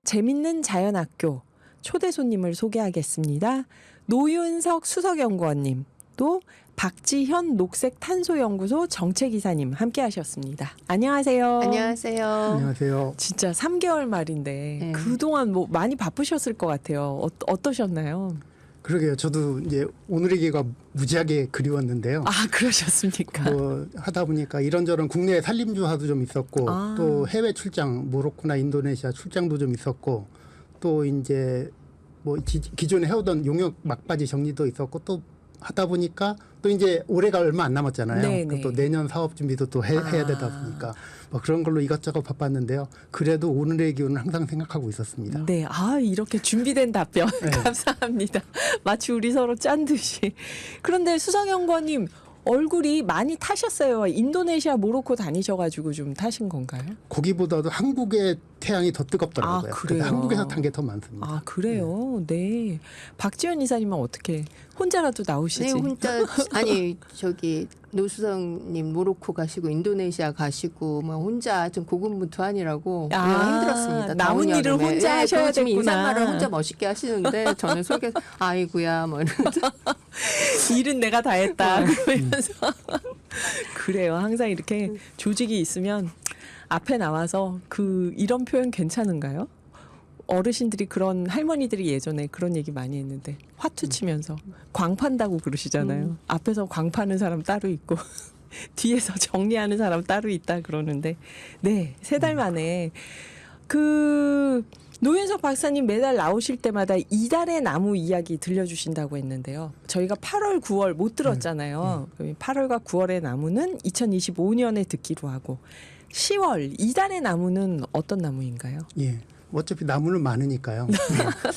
재밌는 자연학교 초대 손님을 소개하겠습니다. 노윤석 수석연구원님, 또 박지현 녹색탄소연구소 정책이사님 함께 하셨습니다. 안녕하세요. 안녕하세요. 안녕하세요. 진짜 3개월 말인데 네. 그동안 뭐 많이 바쁘셨을 것 같아요. 어떠셨나요? 그러게요. 저도 이제 오늘의 기회가 무지하게 그리웠는데요. 아, 그러셨습니까? 하다 보니까 이런저런 국내 산림조사도 좀 있었고 또 해외 출장, 모로코나 인도네시아 출장도 좀 있었고 또 이제 뭐 기존에 해오던 용역 막바지 정리도 있었고 또 하다 보니까 또 이제 올해가 얼마 안 남았잖아요. 또 내년 사업 준비도 또 해야 되다 보니까 뭐 그런 걸로 이것저것 바빴는데요. 그래도 오늘의 기운은 항상 생각하고 있었습니다. 네, 이렇게 준비된 답변 네. 감사합니다. 마치 우리 서로 짠 듯이. 그런데 수석연구원님 얼굴이 많이 타셨어요. 인도네시아, 모로코 다니셔가지고 좀 타신 건가요? 거기보다도 한국의 태양이 더 뜨겁더라고요. 그래요? 한국에서 탄 게 더 많습니다. 아, 그래요? 네. 박지현 이사님은 어떻게 혼자라도 나오시지? 네, 혼자 아니 저기 노수성님 모로코 가시고 인도네시아 가시고 뭐 혼자 좀 고군분투하니라고 힘들었습니다. 남은 일을 여름에. 혼자 하셔야 지금 됐구나. 인사말을 혼자 멋있게 하시는데 저는 속에 아이고야 뭐 이러면서 일은 내가 다 했다 그러면서 그래요. 항상 이렇게 조직이 있으면 앞에 나와서 이런 표현 괜찮은가요? 어르신들이 그런 할머니들이 예전에 그런 얘기 많이 했는데 화투 치면서 광 판다고 그러시잖아요. 앞에서 광 파는 사람 따로 있고 뒤에서 정리하는 사람 따로 있다 그러는데 네, 3달 만에 노윤석 박사님 매달 나오실 때마다 이달의 나무 이야기 들려주신다고 했는데요. 저희가 8월, 9월 못 들었잖아요. 8월과 9월의 나무는 2025년에 듣기로 하고 10월 이달의 나무는 어떤 나무인가요? 예. 어차피 나무는 많으니까요.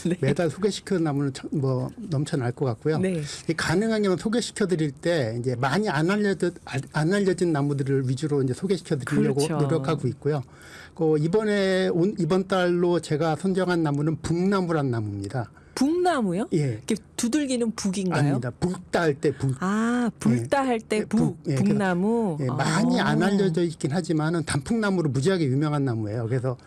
네. 매달 소개시키는 나무는 뭐 넘쳐날 것 같고요. 네. 가능하면 소개시켜 드릴 때 이제 많이 안 알려진 나무들을 위주로 이제 소개시켜 드리려고 그렇죠. 노력하고 있고요. 이번 달로 제가 선정한 나무는 북나무란 나무입니다. 북나무요? 예. 이렇게 두들기는 북인가요? 아닙니다. 불다 할 때 북. 불다 할 때 북나무. 예, 많이 안 알려져 있긴 하지만은 단풍나무로 무지하게 유명한 나무예요. 그래서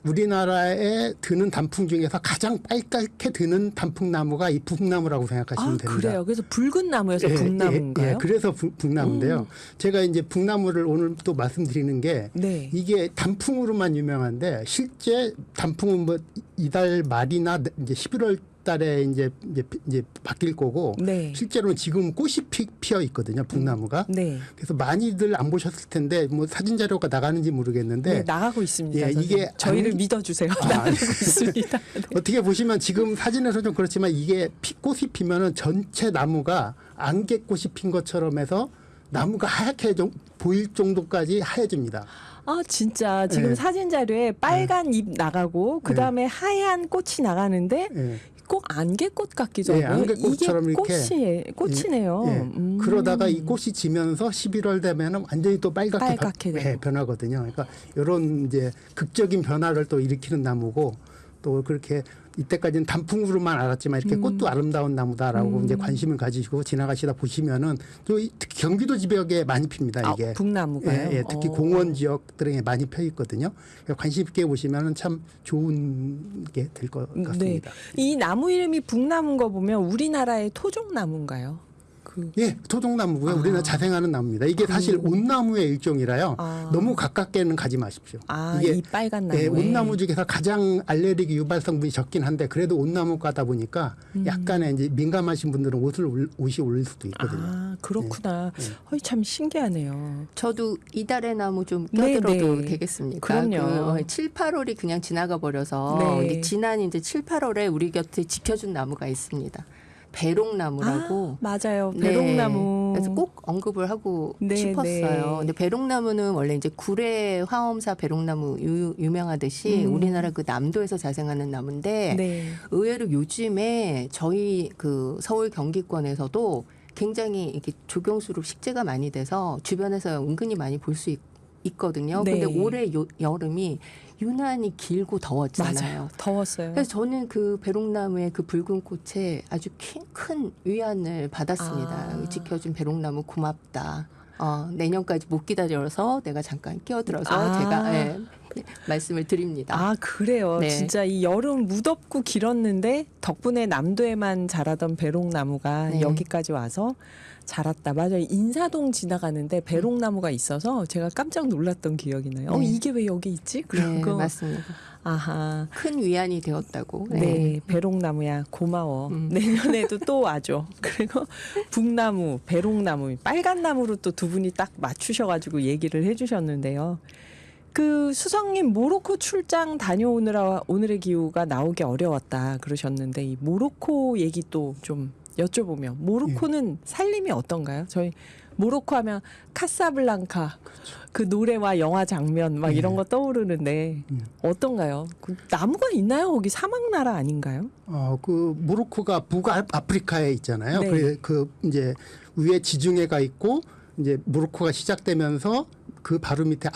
우리나라에 드는 단풍 중에서 가장 빨갛게 드는 단풍나무가 이 북나무라고 생각하시면 됩니다. 그래요. 그래서 붉은 나무여서 북나무인가요? 예, 그래서 북나무인데요. 제가 이제 북나무를 오늘 또 말씀드리는 게 네. 이게 단풍으로만 유명한데 실제 단풍은 뭐 이달 말이나 이제 11월 달에 이제 바뀔 거고 네. 실제로는 지금 꽃이 피어 있거든요. 북나무가. 네. 그래서 많이들 안 보셨을 텐데 뭐 사진 자료가 나가는지 모르겠는데 네, 나가고 있습니다. 예, 이게 저희를 믿어주세요. 나가고 있습니다. 네. 어떻게 보시면 지금 사진에서 좀 그렇지만 이게 꽃이 피면은 전체 나무가 안개꽃이 핀 것처럼 해서 나무가 하얗게 좀 보일 정도까지 하얘집니다. 진짜 지금 사진 자료에 빨간 잎 나가고 그 다음에 하얀 꽃이 나가는데 꼭 안개꽃 같기도 하고 안개꽃처럼 이게 꽃이네요. 그러다가 이 꽃이 지면서 11월 되면은 완전히 또 빨갛게 변하거든요. 그러니까 이런 이제 극적인 변화를 또 일으키는 나무고 또 그렇게 이때까지는 단풍으로만 알았지만 이렇게 꽃도 아름다운 나무다라고 이제 관심을 가지시고 지나가시다 보시면은 또 특히 경기도 지역에 많이 핍니다. 이게 북나무가요. 예, 특히 공원 지역들에 많이 펴 있거든요. 관심 있게 보시면은 참 좋은 게 될 것 같습니다. 네. 이 나무 이름이 북나무인 거 보면 우리나라의 토종나무인가요? 예, 토종나무고요. 우리나라 자생하는 나무입니다. 이게 사실 온나무의 일종이라요. 너무 가깝게는 가지 마십시오. 이게 이 빨간 나무에. 예, 온나무 중에서 가장 알레르기 유발 성분이 적긴 한데 그래도 온나무과다 보니까 약간의 이제 민감하신 분들은 옷이 올릴 수도 있거든요. 그렇구나. 참 신기하네요. 저도 이달의 나무 좀 껴들어도 되겠습니까? 그럼요. 7, 8월이 그냥 지나가 버려서 근데 지난 이제 7, 8월에 우리 곁에 지켜준 나무가 있습니다. 배롱나무라고. 맞아요. 배롱나무. 그래서 꼭 언급을 하고 싶었어요. 근데 배롱나무는 원래 이제 구례 화엄사 배롱나무 유명하듯이 우리나라 그 남도에서 자생하는 나무인데 의외로 요즘에 저희 서울 경기권에서도 굉장히 이렇게 조경수로 식재가 많이 돼서 주변에서 은근히 많이 볼 수 있거든요. 근데 올해 여름이 유난히 길고 더웠잖아요. 맞아요. 더웠어요. 그래서 저는 그 배롱나무의 그 붉은 꽃에 아주 큰 위안을 받았습니다. 지켜준 배롱나무 고맙다. 내년까지 못 기다려서 내가 잠깐 끼어들어서 제가 말씀을 드립니다. 아, 그래요. 네. 진짜 이 여름 무덥고 길었는데 덕분에 남도에만 자라던 배롱나무가 네. 여기까지 와서 자랐다. 맞아요. 인사동 지나가는데 배롱나무가 있어서 제가 깜짝 놀랐던 기억이 나요. 네. 이게 왜 여기 있지? 네, 그리고 맞습니다. 아하. 큰 위안이 되었다고. 네, 배롱나무야 고마워. 내년에도 또 와줘. 그리고 북나무, 배롱나무, 빨간 나무로 또 두 분이 딱 맞추셔가지고 얘기를 해주셨는데요. 그 수석님 모로코 출장 다녀오느라 오늘의 기후가 나오기 어려웠다 그러셨는데 이 모로코 얘기 또 좀 여쭤보면 모로코는 살림이 어떤가요? 저희 모로코 하면 카사블랑카 그 노래와 영화 장면 막 이런 거 떠오르는데 어떤가요? 그 나무가 있나요? 거기 사막 나라 아닌가요? 그 모로코가 북아프리카에 있잖아요. 네. 그 이제 위에 지중해가 있고 이제 모로코가 시작되면서 그 바로 밑에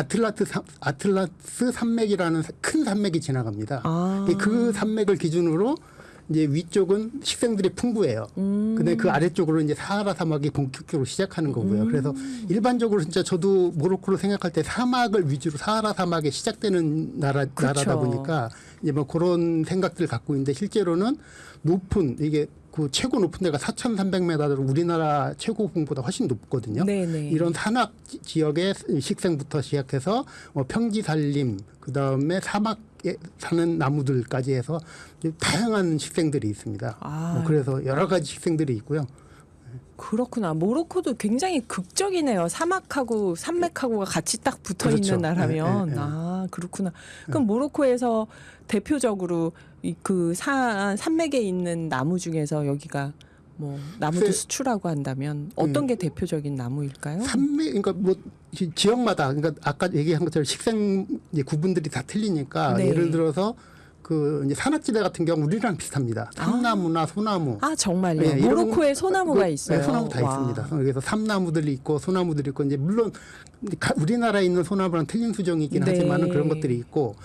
아틀라스 산맥이라는 큰 산맥이 지나갑니다. 그 산맥을 기준으로 이제 위쪽은 식생들이 풍부해요. 근데 그 아래쪽으로 이제 사하라 사막이 본격적으로 시작하는 거고요. 그래서 일반적으로 진짜 저도 모로코를 생각할 때 사막을 위주로 사하라 사막에 시작되는 나라다 보니까 이제 뭐 그런 생각들을 갖고 있는데 실제로는 높은 이게 그 최고 높은 데가 4,300m로 우리나라 최고峰보다 훨씬 높거든요. 네네. 이런 산악 지역의 식생부터 시작해서 평지 살림, 그 다음에 사막에 사는 나무들까지 해서 다양한 식생들이 있습니다. 그래서 여러 가지 식생들이 있고요. 그렇구나. 모로코도 굉장히 극적이네요. 사막하고 산맥하고가 같이 딱 붙어 그렇죠. 있는 나라면. 네, 네, 네. 아, 그렇구나. 그럼 모로코에서 대표적으로 그 산맥에 있는 나무 중에서 여기가 뭐 나무도 글쎄, 수출하고 한다면 어떤 게 대표적인 나무일까요? 산맥, 그러니까 뭐 지역마다, 그러니까 아까 얘기한 것처럼 식생 이제 구분들이 다 틀리니까 네. 예를 들어서 그 이제 산악지대 같은 경우 우리랑 비슷합니다. 삼나무나 소나무. 아, 정말요? 네, 이런 모로코에 소나무가 있어요. 네, 소나무 다 와. 있습니다. 그래서 삼나무들이 있고 소나무들이 있고 이제 물론 우리나라에 있는 소나무랑 틀린 수정이 있긴 네. 하지만은 그런 것들이 있고,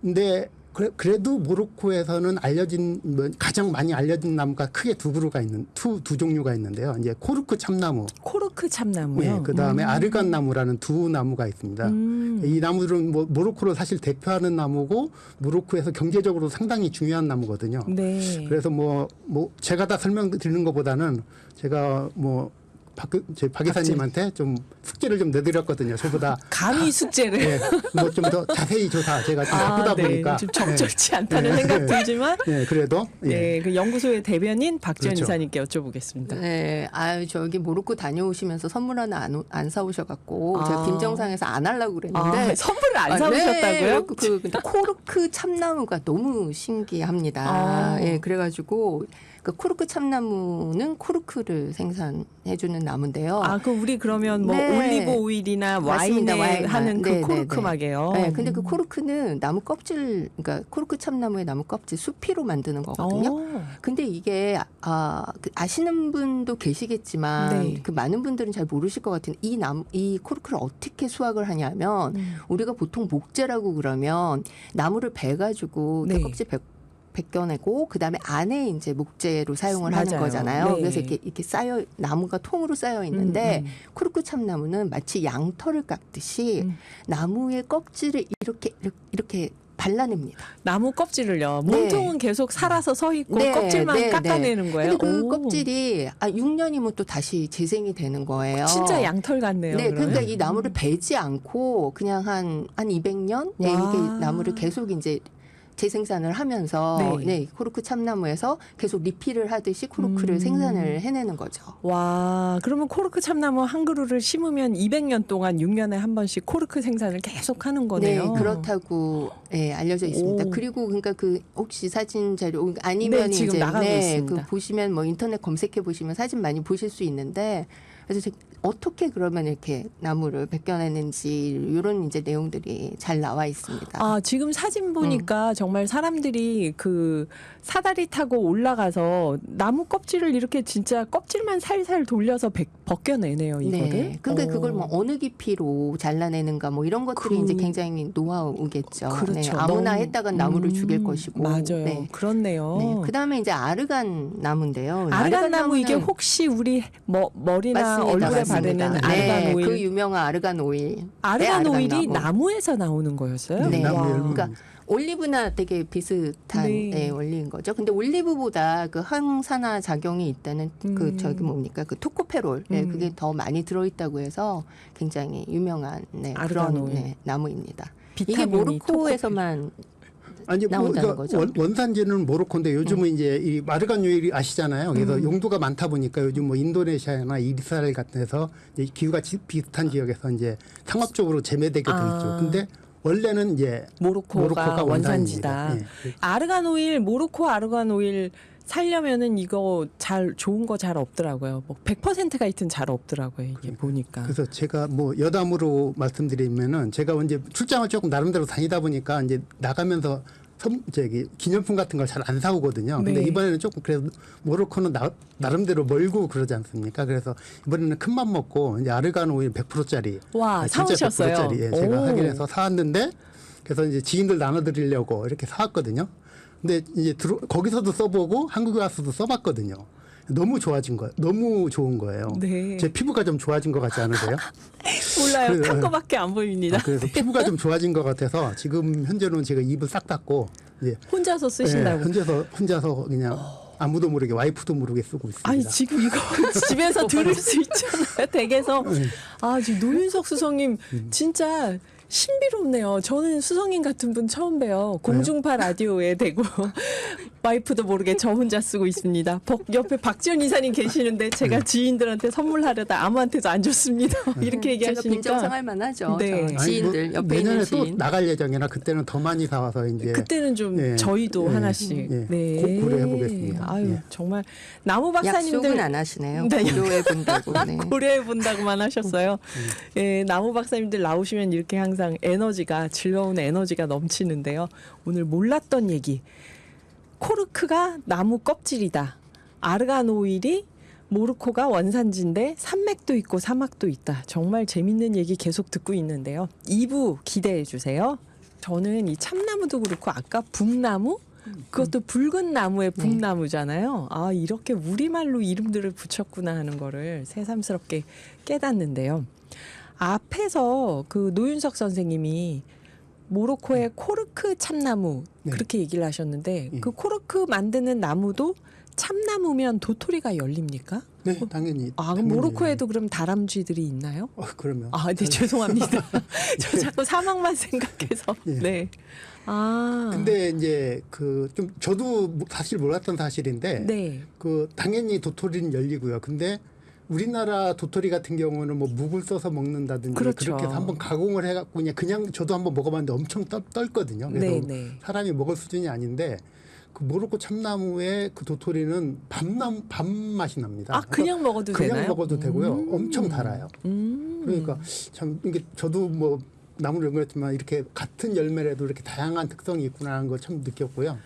근데 그래도 모로코에서는 가장 많이 알려진 나무가 크게 두 그루가 있는 두 종류가 있는데요. 이제 코르크 참나무, 코르크 참나무요. 네, 그 다음에 아르간 나무라는 두 나무가 있습니다. 이 나무들은 모로코를 사실 대표하는 나무고 모로코에서 경제적으로 상당히 중요한 나무거든요. 네. 그래서 뭐 제가 다 설명드리는 것보다는 제가 박 이사님한테 좀 숙제를 좀 내드렸거든요. 저보다 감히 숙제를. 네, 뭐 좀 더 자세히 줘서 제가 좀 바쁘다 보니까 좀 적절치 않다는 생각 들지만 네, 그래도 네, 그 연구소의 대변인 박지원 그렇죠. 이사님께 여쭤보겠습니다. 네, 저기 모로코 다녀오시면서 선물 하나 안 사오셔갖고 제가 빈정상에서 안 하려고 그랬는데 선물을 안 사오셨다고요? 네, 근데 코르크 참나무가 너무 신기합니다. 예, 그래가지고 그 코르크 참나무는 코르크를 생산해주는 나무인데요. 그 우리 그러면 뭐 네. 올리브 오일이나 맞습니다. 와인에 하는 그 네, 코르크 네, 네. 막이에요. 네, 근데 그 코르크는 나무 껍질, 그러니까 코르크 참나무의 나무 껍질 수피로 만드는 거거든요. 근데 이게 아시는 분도 계시겠지만 네. 그 많은 분들은 잘 모르실 것 같은 이 코르크를 어떻게 수확을 하냐면 우리가 보통 목재라고 그러면 나무를 베가지고 네. 껍질 벗겨내고 그다음에 안에 이제 목재로 사용을 맞아요. 하는 거잖아요. 네. 그래서 이렇게 쌓여 나무가 통으로 쌓여 있는데 코르크 참나무는 마치 양털을 깎듯이 나무의 껍질을 이렇게 발라냅니다. 나무 껍질을요. 네. 몸통은 계속 살아서 서 있고 네, 껍질만 네, 깎아내는 거예요. 근데 그 오. 껍질이 6년이면 또 다시 재생이 되는 거예요. 진짜 양털 같네요. 네, 그러면. 그러니까 이 나무를 베지 않고 그냥 한 200년 네, 와. 이렇게 나무를 계속 이제 재생산을 하면서 네. 코르크 참나무에서 계속 리필을 하듯이 코르크를 생산을 해내는 거죠. 와, 그러면 코르크 참나무 한 그루를 심으면 200년 동안 6년에 한 번씩 코르크 생산을 계속 하는 거네요. 네, 그렇다고 알려져 있습니다. 오. 그리고 그러니까 그 혹시 사진 자료 아니면 네, 지금 이제 나가고 있습니다. 그 보시면 뭐 인터넷 검색해 보시면 사진 많이 보실 수 있는데 그래서 어떻게 그러면 이렇게 나무를 벗겨내는지 이런 이제 내용들이 잘 나와 있습니다. 지금 사진 보니까 정말 사람들이 그 사다리 타고 올라가서 나무 껍질을 이렇게 진짜 껍질만 살살 돌려서 벗겨내네요, 이거를. 네. 그러니까 그걸 뭐 어느 깊이로 잘라내는가 뭐 이런 것들이 이제 굉장히 노하우겠죠. 그렇죠. 네, 아무나 너무, 했다간 나무를 죽일 것이고. 맞아요. 네. 그렇네요. 네. 그다음에 이제 아르간 나무인데요. 아르간 나무 나무는 이게 혹시 우리 머리나 얼굴에 맞습니다. 바르는 네, 아르간 오일. 그 유명한 아르간 오일. 아르간 네, 오일이 나무. 나무에서 나오는 거였어요? 네. 나무 와. 열무입니다. 그러니까 올리브나 되게 비슷한 네. 네, 원리인 거죠. 근데 올리브보다 그 항산화 작용이 있다는 그 저기 뭡니까 그 토코페롤, 네, 그게 더 많이 들어있다고 해서 굉장히 유명한 네, 아르간 그런 오일. 네, 나무입니다. 이게 비타민이 모로코에서만 아니 나온다는 거죠? 원산지는 모로코인데 요즘은 이제 이 아르간 오일이 아시잖아요. 그래서 용도가 많다 보니까 요즘 뭐 인도네시아나 이스라엘 같은 데서 이제 기후가 비슷한 지역에서 이제 상업적으로 재배되게 돼 있죠. 근데 원래는 이제 모로코가 원산지다. 예. 아르간 오일, 모로코 아르간 오일 살려면은 이거 잘 좋은 거 잘 없더라고요. 뭐 100%가 있든 잘 없더라고요. 이게 보니까. 그래서 제가 뭐 여담으로 말씀드리면은 제가 이제 출장을 조금 나름대로 다니다 보니까 이제 나가면서 기념품 같은 걸 잘 안 사오거든요. 근데 네. 이번에는 조금 그래도 모로코는 나름대로 멀고 그러지 않습니까? 그래서 이번에는 큰 맘 먹고 이제 아르간 오일 100%짜리 와, 진짜 사오셨어요? 100%짜리 예, 제가 오. 확인해서 사왔는데 그래서 이제 지인들 나눠드리려고 이렇게 사왔거든요. 근데 이제 거기서도 써보고 한국에 와서도 써봤거든요. 너무 좋아진 거예요. 너무 좋은 거예요. 네. 제 피부가 좀 좋아진 것 같지 않으세요? 몰라요. 그래서- 탄 거밖에 안 보입니다. 그래서 피부가 좀 좋아진 것 같아서 지금 현재는 제가 입을 싹 닫고 이제 혼자서 쓰신다고. 혼자서 그냥 아무도 모르게 와이프도 모르게 쓰고 있습니다. 아니 지금 이거 집에서 들을 수 있잖아요. 댁에서. 아 지금 노윤석 수석님 진짜 신비롭네요. 저는 수석님 같은 분 처음 봬요. 공중파 라디오에 대고 와이프도 모르게 저 혼자 쓰고 있습니다. 옆에 박지원 이사님 계시는데 제가 지인들한테 선물하려다 아무한테도 안 줬습니다. 이렇게 제가 얘기하시니까. 빈정상할 만하죠. 네. 저 지인들 옆에 있는 내년에 또 지인. 나갈 예정이라 그때는 더 많이 사와서 이제 그때는 좀 예. 저희도 예. 하나씩 예. 네. 고려해 보겠습니다. 아유 예. 정말 나무 박사님들 약속은 안 하시네요. 네. 고려해 본다고. 네. 고려해 본다고만 하셨어요. 예, 나무 박사님들 나오시면 이렇게 항상 에너지가 즐거운 에너지가 넘치는데요. 오늘 몰랐던 얘기. 코르크가 나무 껍질이다. 아르간 오일이 모로코가 원산지인데 산맥도 있고 사막도 있다. 정말 재밌는 얘기 계속 듣고 있는데요. 2부 기대해 주세요. 저는 이 참나무도 그렇고 아까 북나무 그것도 붉은 나무의 북나무잖아요. 아 이렇게 우리말로 이름들을 붙였구나 하는 거를 새삼스럽게 깨닫는데요. 앞에서 그 노윤석 선생님이 모로코의 코르크 참나무 네. 그렇게 얘기를 하셨는데 예. 그 코르크 만드는 나무도 참나무면 도토리가 열립니까? 네, 당연히. 아, 그럼 모로코에도 그럼 다람쥐들이 있나요? 그러면. 아, 네, 죄송합니다. 저 자꾸 사막만 생각해서. 예. 네. 아. 근데 이제 그 좀 저도 사실 몰랐던 사실인데 네. 그 당연히 도토리는 열리고요. 근데 우리나라 도토리 같은 경우는 뭐 묵을 써서 먹는다든지 그렇죠. 그렇게 해서 한번 가공을 해갖고 그냥 저도 한번 먹어봤는데 엄청 떨거든요. 그래서 네, 네. 사람이 먹을 수준이 아닌데 그 모로코 참나무의 그 도토리는 밤 맛이 납니다. 아, 그냥 먹어도 그냥 되나요? 먹어도 되고요. 엄청 달아요. 그러니까 참 이게 저도 뭐 나무를 연구했지만 이렇게 같은 열매라도 이렇게 다양한 특성이 있구나 하는 걸 참 느꼈고요.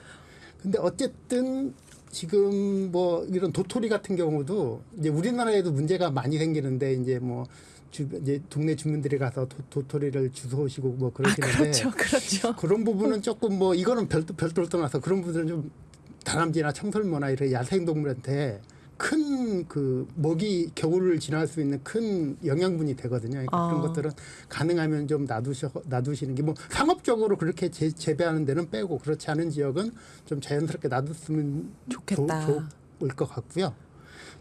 근데 어쨌든 지금 뭐 이런 도토리 같은 경우도 이제 우리나라에도 문제가 많이 생기는데 이제 뭐 이제 동네 주민들이 가서 도토리를 주워오시고 뭐 그러시는데 그렇죠, 그렇죠. 그런 부분은 조금 뭐 이거는 별도로 떠나서 그런 부분은 좀 다람쥐나 청설모나 이런 야생동물한테 큰 그 먹이 겨울을 지날 수 있는 큰 영양분이 되거든요. 그러니까 그런 것들은 가능하면 좀 놔두시는 게 뭐 상업적으로 그렇게 재배하는 데는 빼고 그렇지 않은 지역은 좀 자연스럽게 놔뒀으면 좋겠다. 좋을 것 같고요.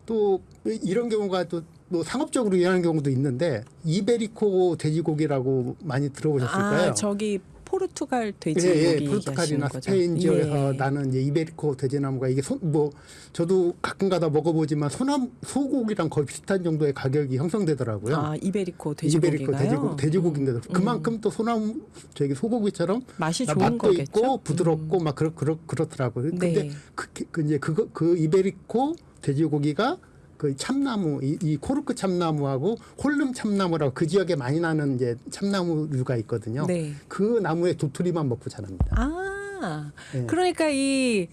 또 이런 경우가 또 뭐 상업적으로 일하는 경우도 있는데 이베리코 돼지고기라고 많이 들어보셨을 거예요. 아, 저기 포르투갈 예, 돼지고기 포르투갈이나 얘기하시는 거죠? 스페인 지역에서 예. 나는 이제 이베리코 돼지나무가 이게 뭐 저도 가끔가다 먹어보지만 소고기랑 거의 비슷한 정도의 가격이 형성되더라고요. 아, 이베리코 돼지고기가요? 이베리코 돼지고기인데 그만큼 또 소고기처럼 맛이 좋은 맛도 거겠죠? 있고 부드럽고 막 그렇더라고요. 네. 근데 이제 그 이베리코 돼지고기가 그 참나무 이 코르크 참나무하고 홀름 참나무라고 그 지역에 많이 나는 이제 참나무류가 있거든요. 네. 그 나무의 도토리만 먹고 자랍니다. 아, 네. 그러니까 이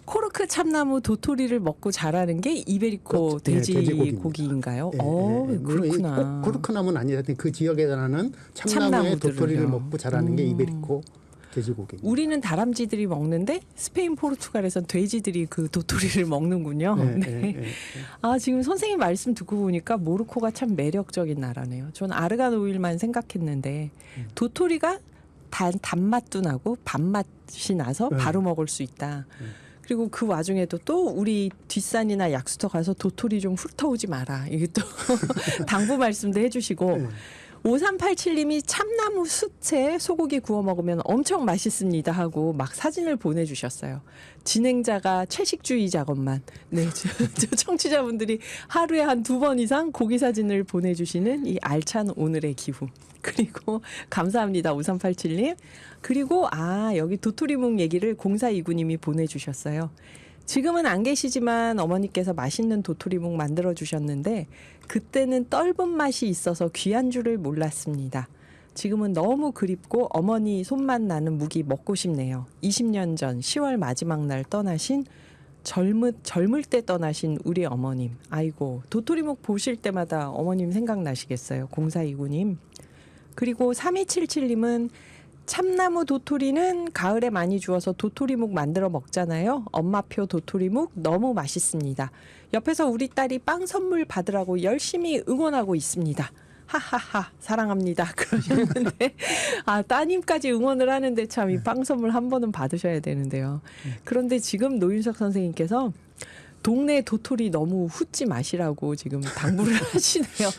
코르크 참나무 도토리를 먹고 자라는 게 이베리코 그렇죠. 네, 돼지고기인가요? 예, 어, 예, 예. 그렇구나. 꼭 코르크 나무는 아니라 그 지역에 나는 참나무의 참나무들을요. 도토리를 먹고 자라는 게 이베리코 돼지고기. 우리는 다람쥐들이 먹는데 스페인, 포르투갈에선 돼지들이 그 도토리를 먹는군요. 네, 네. 네, 네. 아, 지금 선생님 말씀 듣고 보니까 모로코가 참 매력적인 나라네요. 전 아르간 오일만 생각했는데 도토리가 단맛도 나고 밥맛이 나서 바로 먹을 수 있다. 그리고 그 와중에도 또 우리 뒷산이나 약수터 가서 도토리 좀 훑어오지 마라. 이게 또 당부 말씀도 해주시고 5387님이 참나무 숯에 소고기 구워 먹으면 엄청 맛있습니다 하고 막 사진을 보내주셨어요. 진행자가 채식주의자건만. 네, 저 청취자분들이 하루에 한 2번 이상 고기 사진을 보내주시는 이 알찬 오늘의 기후. 그리고 감사합니다 5387님. 그리고 여기 도토리묵 얘기를 0429님이 보내주셨어요. 지금은 안 계시지만 어머니께서 맛있는 도토리묵 만들어 주셨는데 그때는 떫은 맛이 있어서 귀한 줄을 몰랐습니다. 지금은 너무 그립고 어머니 손맛 나는 묵이 먹고 싶네요. 20년 전 10월 마지막 날 떠나신 젊을 때 떠나신 우리 어머님. 아이고 도토리묵 보실 때마다 어머님 생각나시겠어요. 0429님. 그리고 3277님은 참나무 도토리는 가을에 많이 주워서 도토리묵 만들어 먹잖아요. 엄마표 도토리묵 너무 맛있습니다. 옆에서 우리 딸이 빵 선물 받으라고 열심히 응원하고 있습니다. 하하하 사랑합니다. 그러셨는데 따님까지 응원을 하는데 참 이 빵 선물 한 번은 받으셔야 되는데요. 그런데 지금 노윤석 선생님께서 동네 도토리 너무 훗지 마시라고 지금 당부를 하시네요.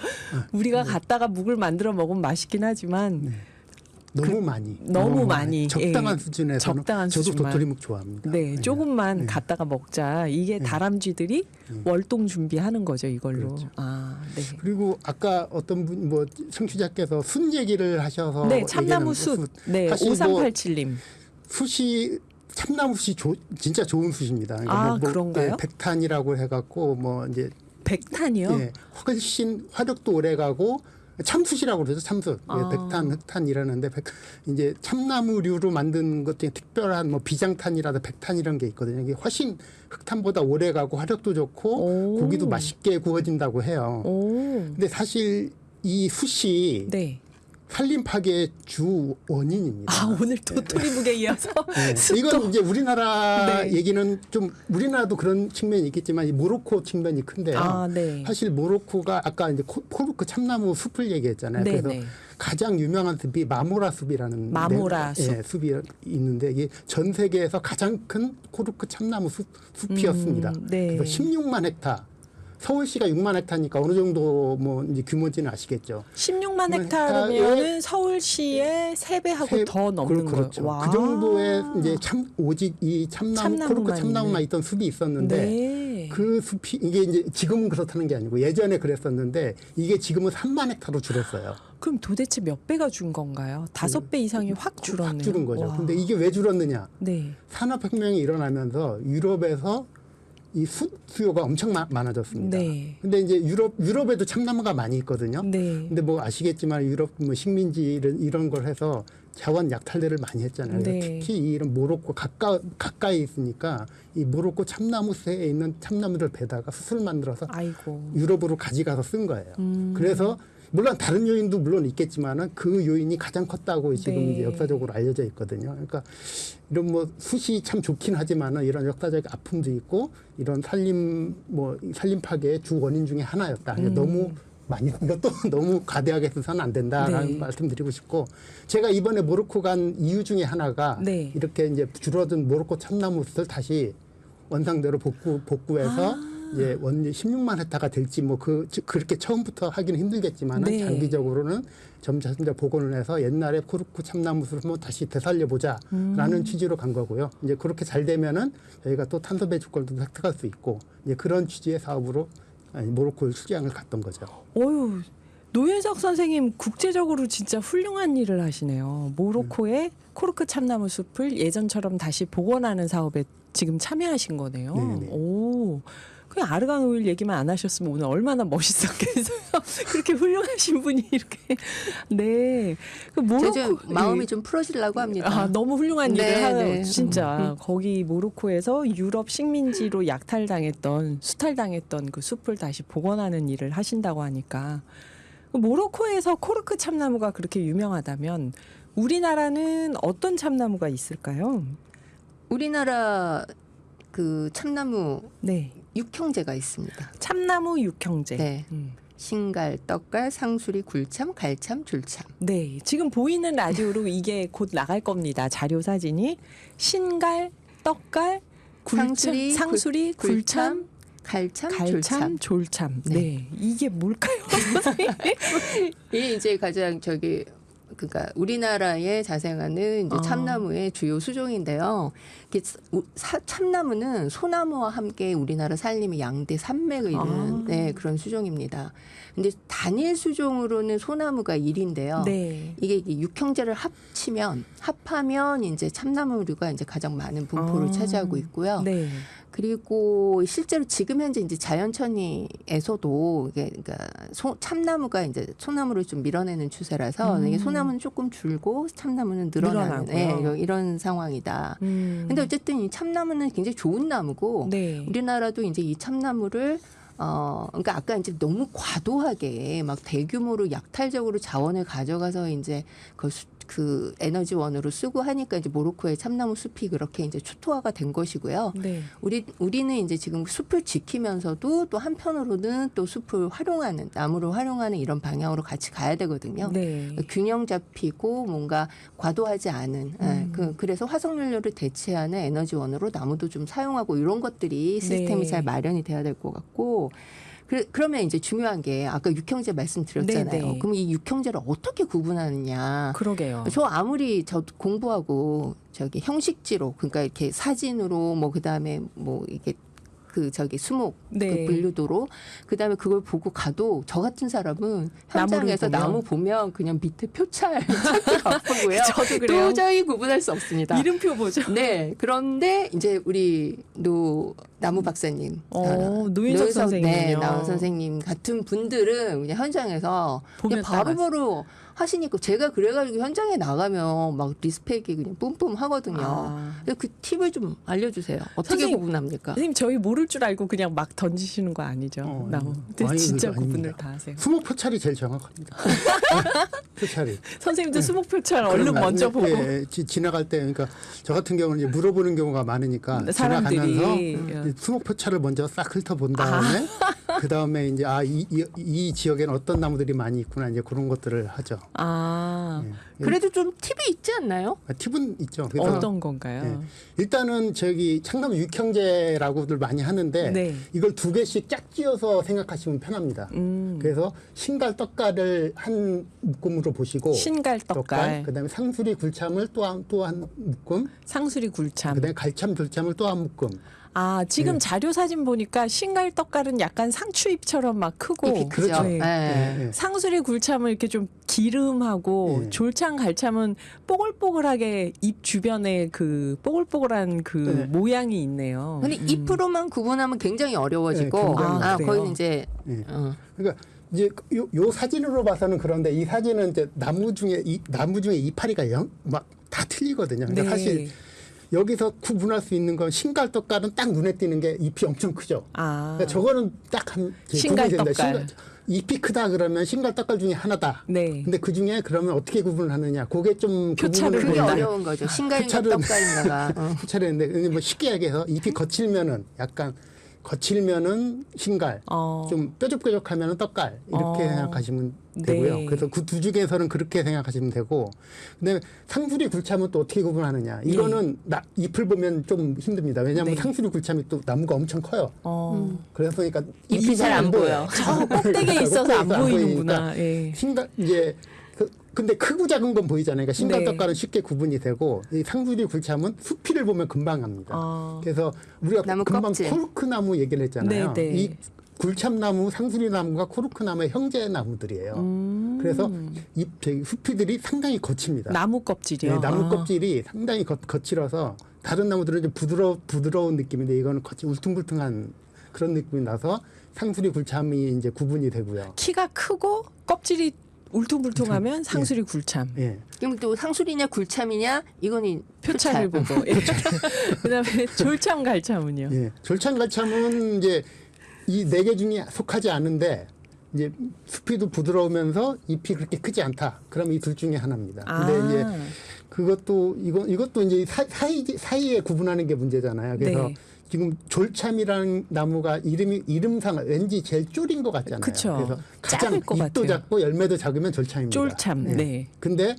우리가 갔다가 묵을 만들어 먹으면 맛있긴 하지만 너무 많이 적당한 수준에서는 적당한 저도 수준만. 도토리묵 좋아합니다. 네, 조금만 갖다가 먹자. 이게 다람쥐들이 월동 준비하는 거죠, 이걸로. 그렇죠. 네. 그리고 아까 어떤 분 청취자께서 숯 얘기를 하셔서 네, 참나무 숯. 네, 사실 5387님. 숯이 참나무 숯이 진짜 좋은 숯입니다. 그러니까 그런가요? 백탄이라고 해갖고 이제 백탄이요? 예, 훨씬 화력도 오래가고 참숯이라고 그러죠. 참숯. 예, 백탄, 흑탄 이러는데 이제 참나무류로 만든 것 중에 특별한 비장탄이라든 백탄 이런 게 있거든요. 이게 훨씬 흑탄보다 오래가고 화력도 좋고 고기도 맛있게 구워진다고 해요. 근데 사실 이 숯이 네. 산림 파괴의 주 원인입니다. 오늘 도토리묵에 이어서 이건 이제 우리나라 얘기는 좀 우리나라도 그런 측면이 있겠지만 이 모로코 측면이 큰데요. 네. 사실 모로코가 아까 이제 코르크 참나무 숲을 얘기했잖아요. 네, 그래서 가장 유명한 숲이 마모라 숲이라는 숲이 있는데 이게 전 세계에서 가장 큰 코르크 참나무 숲이었습니다. 그래서 16만 헥타. 서울시가 6만 헥타니까 어느 정도 이제 규모인지는 아시겠죠. 16만 헥타르면은 서울시의 3배하고 더 넘는 그렇죠. 거예요. 그 정도의 이제 오직 이 코르크 참나무만 있던 숲이 있었는데 그 숲이 이게 이제 지금은 그렇다는 게 아니고 예전에 그랬었는데 이게 지금은 3만 헥타로 줄었어요. 그럼 도대체 몇 배가 준 건가요? 5배 이상이 확 줄었네요. 확 줄은 거죠. 근데 이게 왜 줄었느냐? 네. 산업혁명이 일어나면서 유럽에서 이 숯 수요가 엄청 많아졌습니다. 네. 근데 이제 유럽에도 참나무가 많이 있거든요. 네. 근데 아시겠지만 유럽 식민지 이런 걸 해서 자원 약탈들을 많이 했잖아요. 네. 특히 이런 모로코 가까이 있으니까 이 모로코 참나무새에 있는 참나무들 베다가 숯을 만들어서 유럽으로 가져가서 쓴 거예요. 그래서 물론 다른 요인도 물론 있겠지만은 그 요인이 가장 컸다고 지금 이제 역사적으로 알려져 있거든요. 그러니까 이런 숯이 참 좋긴 하지만은 이런 역사적 아픔도 있고 이런 산림 파괴의 주 원인 중에 하나였다. 너무 많이 이것도 너너무 과대하게 해서는 안 된다라는 말씀드리고 싶고 제가 이번에 모로코 간 이유 중에 하나가 이렇게 이제 줄어든 모로코 참나무 숯을 다시 원상대로 복구해서 이제 16만 헥타가 될지 그렇게 처음부터 하기는 힘들겠지만은 장기적으로는 점차 복원을 해서 옛날에 코르크 참나무 숲을 한번 다시 되살려 보자라는 취지로 간 거고요. 이제 그렇게 잘 되면은 저희가 또 탄소 배출권도 획득할 수 있고 이제 그런 취지의 사업으로 모로코 출장을 갔던 거죠. 어유 노윤석 선생님 국제적으로 진짜 훌륭한 일을 하시네요. 모로코의 코르크 참나무 숲을 예전처럼 다시 복원하는 사업에 지금 참여하신 거네요. 오. 그냥 아르간 오일 얘기만 안 하셨으면 오늘 얼마나 멋있었겠어요. 그렇게 훌륭하신 분이 이렇게. 네. 모로코 마음이 좀 풀어지려고 합니다. 너무 훌륭한 일을 하는 진짜 거기 모로코에서 유럽 식민지로 수탈당했던 그 숲을 다시 복원하는 일을 하신다고 하니까 모로코에서 코르크 참나무가 그렇게 유명하다면 우리나라는 어떤 참나무가 있을까요? 우리나라 그 참나무 네. 육형제가 있습니다. 참나무 육형제. 네. 신갈, 떡갈, 상수리, 굴참, 갈참, 줄참. 네. 지금 보이는 라디오로 이게 곧 나갈 겁니다. 자료 사진이 신갈, 떡갈, 굴참, 상수리, 굴참, 갈참, 졸참. 네. 이게 뭘까요? 이게 이제 가장 그러니까 우리나라에 자생하는 이제 참나무의 주요 수종인데요. 참나무는 소나무와 함께 우리나라 산림의 양대 산맥을 이루는 네, 그런 수종입니다. 근데 단일 수종으로는 소나무가 1인데요. 네. 이게 육형제를 합하면 이제 참나무류가 이제 가장 많은 분포를 차지하고 있고요. 네. 그리고 실제로 지금 현재 이제 자연천이에서도 이게 그러니까 참나무가 이제 소나무를 좀 밀어내는 추세라서 이게 소나무는 조금 줄고 참나무는 늘어나는 네, 이런 상황이다. 근데 어쨌든 이 참나무는 굉장히 좋은 나무고 네. 우리나라도 이제 이 참나무를 그러니까 아까 이제 너무 과도하게 막 대규모로 약탈적으로 자원을 가져가서 이제 그 에너지원으로 쓰고 하니까 이제 모로코의 참나무 숲이 그렇게 이제 초토화가 된 것이고요. 네. 우리는 이제 지금 숲을 지키면서도 또 한편으로는 또 숲을 활용하는 나무를 활용하는 이런 방향으로 같이 가야 되거든요. 네. 균형 잡히고 뭔가 과도하지 않은 그래서 화석연료를 대체하는 에너지원으로 나무도 좀 사용하고 이런 것들이 시스템이 네. 잘 마련이 돼야 될 것 같고 그러면 이제 중요한 게 아까 육형제 말씀드렸잖아요. 네네. 그럼 이 육형제를 어떻게 구분하느냐. 그러게요. 저 아무리 공부하고 형식지로 그러니까 이렇게 사진으로 뭐 그다음에 뭐 이게 수목 네. 그 분류도로 그다음에 그걸 보고 가도 저 같은 사람은 현장에서 나무 보면 그냥 밑에 표찰 찾기 바쁘고요. 저도 그래요. 도저히 구분할 수 없습니다. 이름표 보죠. 네. 그런데 이제 우리 나무 박사님, 노윤석 선생님요. 네, 나무 선생님 같은 분들은 그냥 현장에서 그냥 바로바로 하시니까 제가 그래가지고 현장에 나가면 막 리스펙이 그냥 뿜뿜 하거든요. 그래서 그 팁을 좀 알려주세요. 어떻게 선생님, 구분합니까? 선생님 저희 모를 줄 알고 그냥 막 던지시는 거 아니죠? 나무. 근데 진짜 구분을 다 하세요. 수목 표찰이 제일 정확합니다. 표찰이. 선생님도 수목 표찰 얼른 먼저 보고. 예, 지나갈 때 그러니까 저 같은 경우는 이제 물어보는 경우가 많으니까 사람들이 지나가면서 수목 표찰을 먼저 싹 훑어본 다음에 그 다음에 이제 이 지역에는 어떤 나무들이 많이 있구나 이제 그런 것들을 하죠. 예. 그래도 좀 팁이 있지 않나요? 팁은 있죠. 그래서 어떤 건가요? 예. 일단은 창나무 육형제라고들 많이 하는데 네. 이걸 2개씩 짝지어서 생각하시면 편합니다. 그래서 신갈, 떡갈을 한 묶음으로 보시고 신갈, 떡갈. 그다음에 상수리, 굴참을 또 한 묶음. 상수리, 굴참. 그다음에 갈참, 졸참을 또 한 묶음. 지금 자료 사진 보니까 신갈, 떡갈은 약간 상추잎처럼 막 크고 그렇죠. 네. 네. 상수리, 굴참은 이렇게 좀 기름하고 졸참, 갈참은 뽀글뽀글하게 잎 주변에 그 뽀글뽀글한 그 모양이 있네요. 근데 잎으로만 구분하면 굉장히 어려워지고 거기는 이제 그러니까 이제 요 사진으로 봐서는 그런데 이 사진은 이제 나무 중에 이파리가 막 다 틀리거든요. 근데 사실 여기서 구분할 수 있는 건 신갈, 떡갈은 딱 눈에 띄는 게 잎이 엄청 크죠. 그러니까 저거는 딱 한 신갈, 떡갈. 잎이 크다 그러면 신갈, 떡갈 중에 하나다. 네. 근데 그 중에 그러면 어떻게 구분을 하느냐? 그게 좀 표차를 그게 어려운 거죠. 신갈인가 떡갈인가가. 표차인데 뭐 쉽게 얘기해서 잎이 거칠면은 신갈, 좀 뾰족뾰족하면은 떡갈 이렇게 생각하시면 되고요. 네. 그래서 그 두 중에서는 그렇게 생각하시면 되고, 근데 상수리, 굴참은 또 어떻게 구분하느냐? 이거는 잎을 보면 좀 힘듭니다. 왜냐하면 상수리, 굴참이 또 나무가 엄청 커요. 그래서 그러니까 잎이 잘 안 보여. 저 꼭대기에 있어서 안 보이는구나. 예. 신갈 이제 근데 크고 작은 건 보이잖아요. 그러니까 신갈, 떡갈은 쉽게 구분이 되고 이 상수리, 굴참은 수피를 보면 금방 합니다. 그래서 우리가 금방 껍질. 코르크나무 얘기를 했잖아요. 네. 이 굴참나무, 상수리나무가 코르크나무의 형제 나무들이에요. 그래서 수피들이 상당히 거칩니다. 나무 껍질이요. 네, 나무 껍질이 상당히 거칠어서 다른 나무들은 좀 부드러운 느낌인데 이거는 울퉁불퉁한 그런 느낌이 나서 상수리, 굴참이 이제 구분이 되고요. 키가 크고 껍질이 울퉁불퉁하면 상수리, 굴참. 예. 그럼 또 상수리냐 굴참이냐 이거는 표차를 보고. 그다음에 졸참, 갈참은요. 예. 졸참, 갈참은 이제 이 4개 중에 속하지 않은데 이제 숲이도 부드러우면서 잎이 그렇게 크지 않다. 그럼 이 둘 중에 하나입니다. 근데 이제 그것도 이것도 이제 사이에 구분하는 게 문제잖아요. 그래서 네. 지금 졸참이라는 나무가 이름상 왠지 제일 쫄인 것 같잖아요. 그쵸. 그래서 가장 작을 것 잎도 같아요. 작고 열매도 작으면 졸참입니다. 쫄참. 네. 근데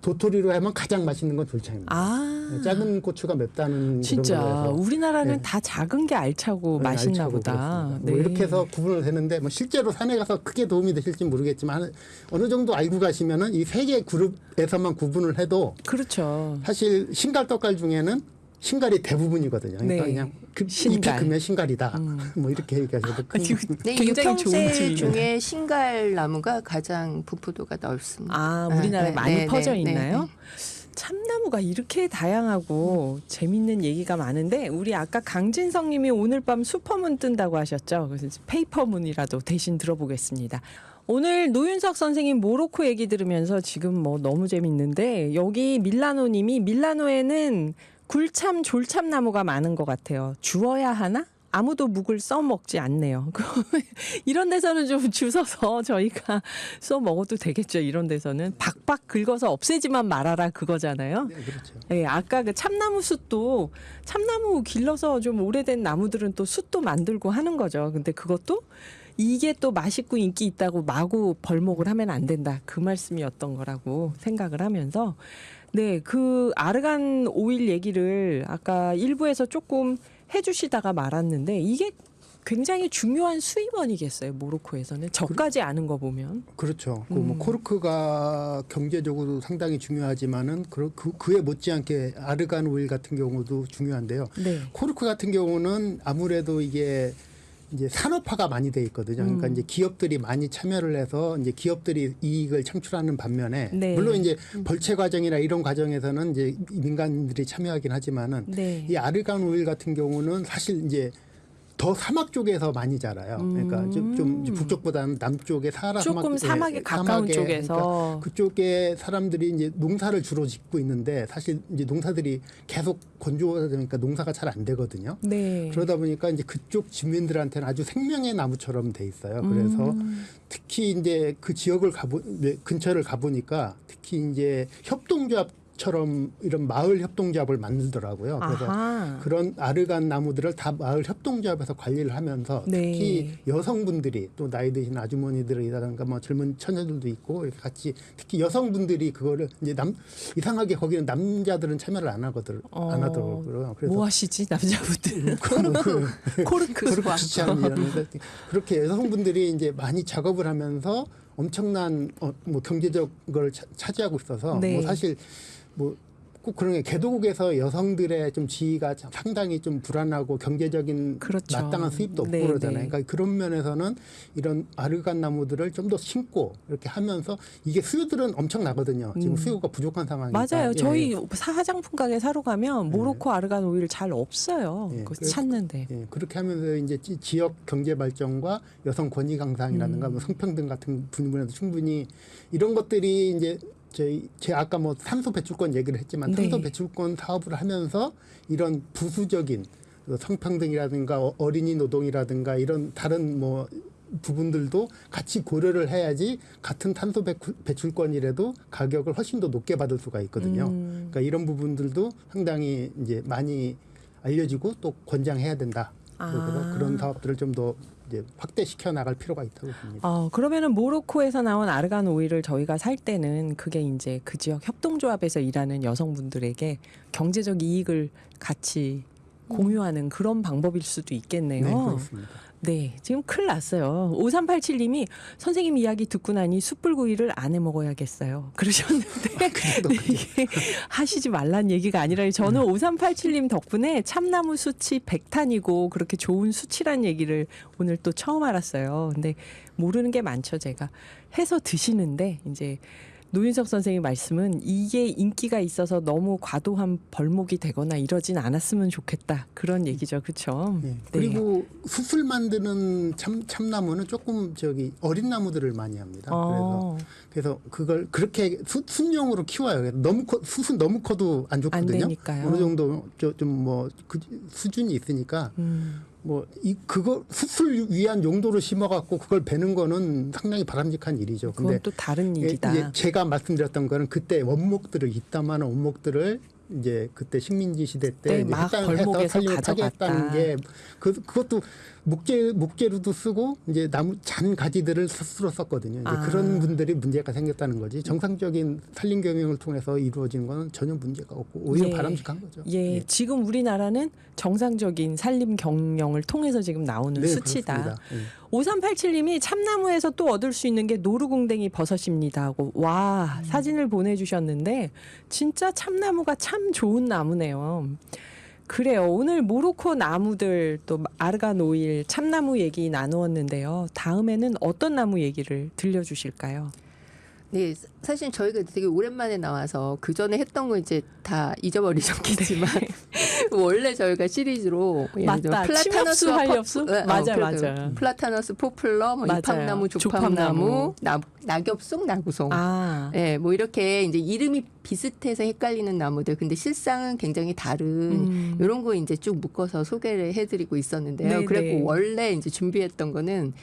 도토리로 하면 가장 맛있는 건 졸참입니다. 작은 고추가 맵다는 진짜 그런 거라서. 우리나라는 네. 다 작은 게 알차고 네, 맛있나 알차고 보다. 그렇습니다. 네. 뭐 이렇게 해서 구분을 되는데 뭐 실제로 산에 가서 크게 도움이 되실지 모르겠지만 어느 정도 알고 가시면은 이 세 개 그룹에서만 구분을 해도 그렇죠. 사실 신갈떡갈 중에는 신갈이 대부분이거든요. 그러니까 네. 그냥 잎이 신갈. 크면 신갈이다. 뭐 이렇게 얘기하셔도 네, 굉장히 좋은 유평새 질문. 중에 신갈 나무가 가장 부푸도가 넓습니다. 아, 우리나라에 많이 퍼져 있나요? 네. 참나무가 이렇게 다양하고 재밌는 얘기가 많은데 우리 아까 강진성 님이 오늘 밤 슈퍼문 뜬다고 하셨죠. 그래서 페이퍼문이라도 대신 들어보겠습니다. 오늘 노윤석 선생님 모로코 얘기 들으면서 지금 뭐 너무 재밌는데 여기 밀라노 님이 밀라노에는 굴참, 졸참 나무가 많은 것 같아요. 주워야 하나? 아무도 묵을 써먹지 않네요. 이런 데서는 좀 주워서 저희가 써먹어도 되겠죠. 이런 데서는 박박 긁어서 없애지만 말아라 그거잖아요. 네, 그렇죠. 네, 아까 그 참나무 숯도 참나무 길러서 좀 오래된 나무들은 또 숯도 만들고 하는 거죠. 근데 그것도 이게 또 맛있고 인기 있다고 마구 벌목을 하면 안 된다. 그 말씀이었던 거라고 생각을 하면서 네, 그 아르간 오일 얘기를 아까 일부에서 조금 해주시다가 말았는데 이게 굉장히 중요한 수입원이겠어요. 모로코에서는 저까지 아는 거 보면. 그렇죠. 뭐 코르크가 경제적으로 상당히 중요하지만은 그에 못지않게 아르간 오일 같은 경우도 중요한데요. 네. 코르크 같은 경우는 아무래도 이게 이제 산업화가 많이 돼 있거든요. 그러니까 이제 기업들이 많이 참여를 해서 이제 기업들이 이익을 창출하는 반면에 네. 물론 이제 벌채 과정이나 이런 과정에서는 이제 민간인들이 참여하긴 하지만은 네. 이 아르간 오일 같은 경우는 사실 이제 더 사막 쪽에서 많이 자라요. 그러니까 좀 북쪽보다는 남쪽에 사하라 조금 사막에 가까운 쪽에서. 그러니까 그쪽에 사람들이 이제 농사를 주로 짓고 있는데 사실 이제 농사들이 계속 건조하다 보니까 농사가 잘 안 되거든요. 네. 그러다 보니까 이제 그쪽 주민들한테는 아주 생명의 나무처럼 돼 있어요. 그래서 특히 이제 그 지역을 근처를 가보니까 특히 이제 협동조합처럼 이런 마을 협동조합을 만들더라고요. 그래서 아하. 그런 아르간 나무들을 다 마을 협동조합에서 관리를 하면서 네. 특히 여성분들이 또 나이 드신 아주머니들이라든가 뭐 젊은 처녀들도 있고 이렇게 같이 특히 여성분들이 그거를 이제 이상하게 거기는 남자들은 참여를 안 하더라고요. 그래서 뭐 하시지 남자분들? 코르크. 그렇게 취한 일이었는데 그렇게 여성분들이 이제 많이 작업을 하면서 엄청난 뭐 경제적 걸 차지하고 있어서 네. 뭐 사실 뭐 꼭 그런 게 개도국에서 여성들의 좀 지위가 상당히 좀 불안하고 경제적인 그렇죠. 마땅한 수입도 없고 네, 그러잖아요. 네. 그러니까 그런 면에서는 이런 아르간 나무들을 좀 더 심고 이렇게 하면서 이게 수요들은 엄청 나거든요. 지금 수요가 부족한 상황이니까. 맞아요. 예. 저희 화장품 가게 사러 가면 모로코 아르간 오일 잘 없어요. 예, 그거 그래서- 찾는데. 예, 그렇게 하면서 이제 지역 경제 발전과 여성 권익 강상이라든가 뭐 성평등 같은 부분에도 충분히 이런 것들이 이제 제가 아까 뭐 탄소 배출권 얘기를 했지만 네. 탄소 배출권 사업을 하면서 이런 부수적인 성평등이라든가 어린이 노동이라든가 이런 다른 뭐 부분들도 같이 고려를 해야지 같은 탄소 배출권이라도 가격을 훨씬 더 높게 받을 수가 있거든요. 그러니까 이런 부분들도 상당히 이제 많이 알려지고 또 권장해야 된다. 그래서 그런 사업들을 좀 더 이제 확대시켜 나갈 필요가 있다고 봅니다. 그러면은 모로코에서 나온 아르간 오일을 저희가 살 때는 그게 이제 그 지역 협동조합에서 일하는 여성분들에게 경제적 이익을 같이 공유하는 그런 방법일 수도 있겠네요. 네, 그렇습니다. 네, 지금 큰일 났어요. 5387님이 선생님 이야기 듣고 나니 숯불구이를 안 해 먹어야겠어요. 그러셨는데 네, 이게 하시지 말란 얘기가 아니라 저는 5387님 덕분에 참나무 숯이 100탄이고 그렇게 좋은 숯이란 얘기를 오늘 또 처음 알았어요. 근데 모르는 게 많죠, 제가. 해서 드시는데 이제 노윤석 선생님 말씀은 이게 인기가 있어서 너무 과도한 벌목이 되거나 이러진 않았으면 좋겠다. 그런 얘기죠. 그렇죠? 네. 그리고 숯을 만드는 참나무는 조금 어린 나무들을 많이 합니다. 그래서 그걸 그렇게 숯용으로 키워요. 숯은 너무 커도 안 좋거든요. 안 되니까요. 어느 정도 좀 뭐 그 수준이 있으니까 그거 수술 위한 용도로 심어갖고 그걸 베는 거는 상당히 바람직한 일이죠. 그건 근데 또 다른 일이다. 이제 제가 말씀드렸던 거는 그때 원목들을 이따만한 원목들을 이제 그때 식민지 시대 때 네, 막 해서 벌목에서 살림을 가져갔다. 파괴했다는 게 그것도 목재로도 쓰고 이제 나무 잔 가지들을 스스로 썼거든요. 이제 그런 분들이 문제가 생겼다는 거지. 정상적인 산림 경영을 통해서 이루어진 건 전혀 문제가 없고 오히려 바람직한 거죠. 예, 지금 우리나라는 정상적인 산림 경영을 통해서 지금 나오는 네, 수치다. 그렇습니다. 예. 5387님이 참나무에서 또 얻을 수 있는 게 노루궁뎅이 버섯입니다 하고 와 사진을 보내주셨는데 진짜 참나무가 참 좋은 나무네요. 그래요. 오늘 모로코 나무들 또 아르간 오일 참나무 얘기 나누었는데요. 다음에는 어떤 나무 얘기를 들려주실까요? 네, 사실 저희가 되게 오랜만에 나와서 그 전에 했던 거 이제 다 잊어버리셨겠지만 원래 저희가 시리즈로 예를 들어 맞다. 침엽수, 활엽수? 맞아, 그래도 맞아. 플라타너스, 포플러, 뭐 맞아요. 이팝나무, 조팝나무, 낙엽송, 나구송. 예, 뭐 이렇게 이제 이름이 비슷해서 헷갈리는 나무들. 근데 실상은 굉장히 다른 이런 거 이제 쭉 묶어서 소개를 해드리고 있었는데요. 네네. 그리고 원래 이제 준비했던 거는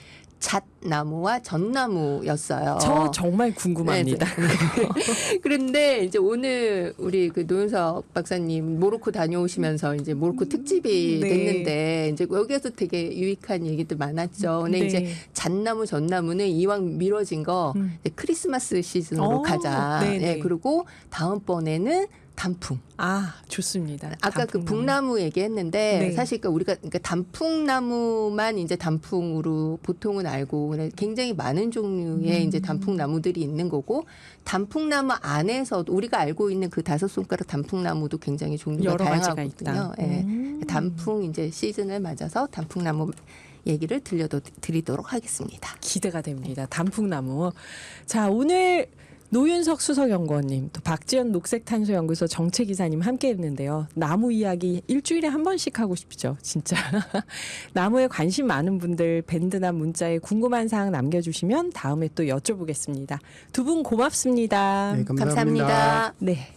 잣나무와 전나무였어요. 저 정말 궁금합니다. 네. 그런데 이제 오늘 우리 그 노윤석 박사님 모로코 다녀오시면서 이제 모로코 특집이 네. 됐는데 이제 여기에서 되게 유익한 얘기들 많았죠. 근데 네. 이제 잣나무, 전나무는 이왕 미뤄진 거 이제 크리스마스 시즌으로 가자. 네네. 네, 그리고 다음번에는 단풍. 아, 좋습니다. 아까 그 단풍나무. 북나무 얘기했는데 네. 사실 우리가 단풍나무만 이제 단풍으로 보통은 알고 굉장히 많은 종류의 이제 단풍나무들이 있는 거고 단풍나무 안에서도 우리가 알고 있는 그 5손가락 단풍나무도 굉장히 종류가 여러 가지가 다양하거든요. 있다. 예. 단풍 이제 시즌을 맞아서 단풍나무 얘기를 드리도록 하겠습니다. 기대가 됩니다. 단풍나무. 자, 오늘 노윤석 수석연구원님, 또 박지연 녹색탄소연구소 정책이사님 함께했는데요. 나무 이야기 일주일에 한 번씩 하고 싶죠, 진짜. 나무에 관심 많은 분들 밴드나 문자에 궁금한 사항 남겨주시면 다음에 또 여쭤보겠습니다. 두 분 고맙습니다. 네, 감사합니다. 네.